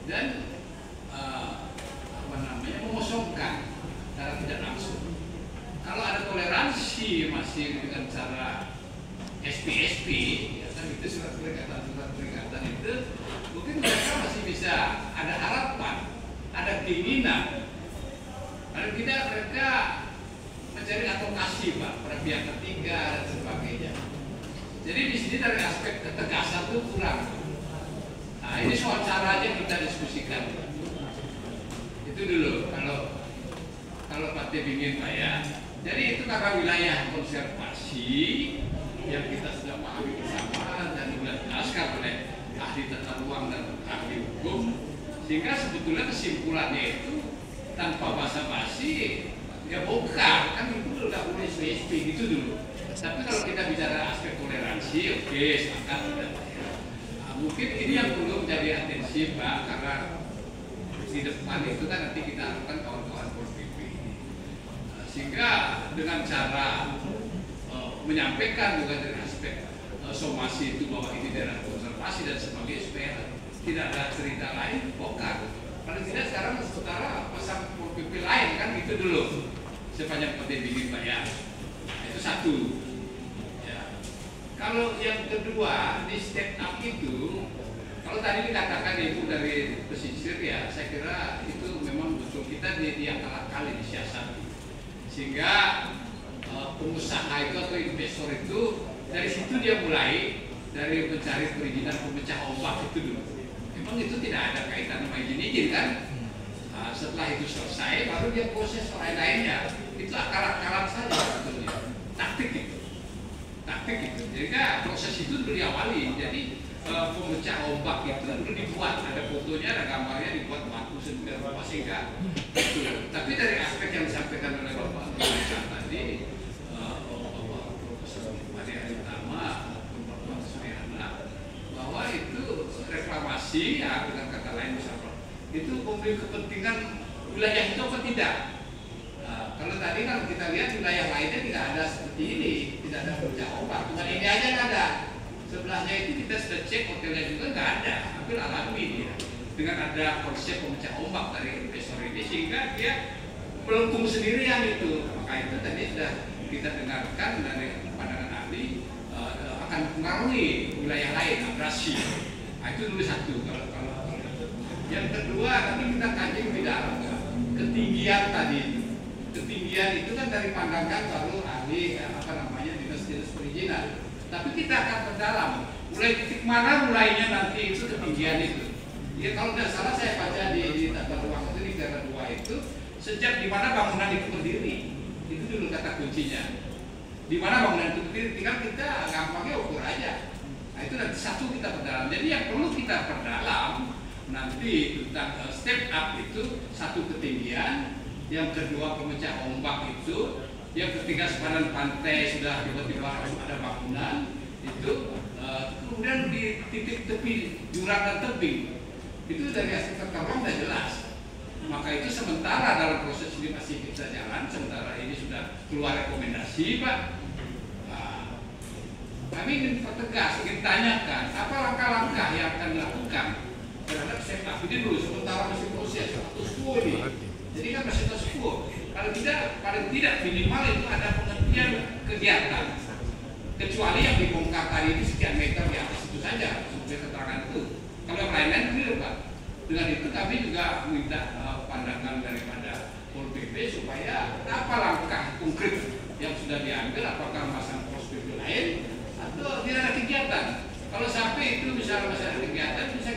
dan mengosongkan secara tidak langsung. Kalau ada toleransi masih dengan cara SP, ya kan itu surat peringatan itu, mungkin mereka masih bisa ada harapan, ada keinginan. Paling tidak mereka mencari advokasi Pak pada pihak ketiga dan sebagainya. Jadi di sini dari aspek ketegasan itu kurang. Nah ini soal caranya kita diskusikan. Itu dulu kalau Pak Tep ingin Pak ya. Jadi itu karena wilayah konservasi yang kita sudah pahami bersama dan sudah dijelaskan oleh ahli tata ruang dan ahli hukum, sehingga sebetulnya kesimpulannya itu tanpa basa-basi ya bongkar kan itu dulu nggak boleh SPSP gitu dulu. Tapi kalau kita bicara aspek toleransi, oke, sepakat kita. Nah, mungkin ini yang perlu menjadi atensi Pak, karena di depan itu kan nanti kita akan kawan-kawan PP ini, sehingga dengan cara menyampaikan juga dari aspek somasi itu bahwa ini daerah konservasi dan sebagainya supaya tidak ada cerita lain bongkar. Paling tidak sekarang setara pasang PP lain kan itu dulu sepanjang PT bikin Pak ya. Nah, itu satu. Ya. Kalau yang kedua di step up itu, kalau tadi dikatakan Ibu dari pesisir ya, saya kira itu memang betul kita diakal-akali disiasati, sehingga pengusaha itu atau investor itu dari situ dia mulai dari mencari perizinan pemecah ombak itu dulu. Memang itu tidak ada kaitan sama izin kan? Nah, setelah itu selesai baru dia proses lain-lainnya. Itu akal-akalan saja sebetulnya, taktik itu. Jadi proses itu dulu diawali. Jadi pemecah ombak itu dulu dibuat, ada fotonya, ada gambarnya, dibuat batu sedemikian rupa sehingga itu. Tapi dari aspek yang disampaikan oleh Bapak tadi, Profesor Madi Aritama, Bapak Suryana, bahwa itu reklamasi ya dengan kata lain misalnya itu memiliki kepentingan wilayah itu apa tidak. Kalau tadi kan kita lihat wilayah lainnya tidak ada seperti ini, tidak ada pemecah ombak, cuma ini aja nggak ada. Sebelahnya itu kita sudah cek hotelnya juga nggak ada, hampir alami dia. Dengan ada konsep pemecah ombak dari investor ini sehingga dia melengkung sendirian itu. Maka itu tadi sudah kita dengarkan dari pandangan ahli akan mempengaruhi wilayah lain, abrasi. Nah, itu dulu satu. Kalau yang kedua nanti kita kaji lebih dalam ketinggian tadi. Ketinggian itu kan dari pandangan baru ahli dinas-dinas perizinan. Tapi kita akan berdalam. Mulai titik mana mulainya nanti itu ketinggian itu. Ya kalau tidak salah saya baca di tata ruang itu di negara 2 itu sejak di mana bangunan itu berdiri. Itu dulu kata kuncinya. Di mana bangunan itu berdiri, tinggal kita gampangnya ukur aja. Nah itu nanti satu kita perdalam. Jadi yang perlu kita perdalam nanti tentang step up itu satu ketinggian, yang kedua pemecah ombak itu, yang ketiga sepadan pantai sudah tiba-tiba harus ada bangunan itu, kemudian di titik tepi jurang dan tebing itu dari hasil tata ruang sudah jelas. Maka itu sementara dalam proses ini masih bisa jalan, sementara ini sudah keluar rekomendasi Pak. Nah, kami ingin pertegas, ingin tanyakan apa langkah-langkah yang akan dilakukan terhadap setup ini dulu sementara masih proses status quo ini. Jadi kan masih status quo. Paling tidak minimal itu ada pengertian kegiatan. Kecuali yang dibongkar tadi itu sekian meter di atas itu saja sebagai keterangan itu. Kalau yang lain-lain clear Pak. Dengan itu kami juga minta pandangan daripada Pol PP supaya apa langkah konkret yang sudah diambil, apakah masang pos PP lain atau tidak ada kegiatan. Kalau sampai itu misalnya masih ada kegiatan bisa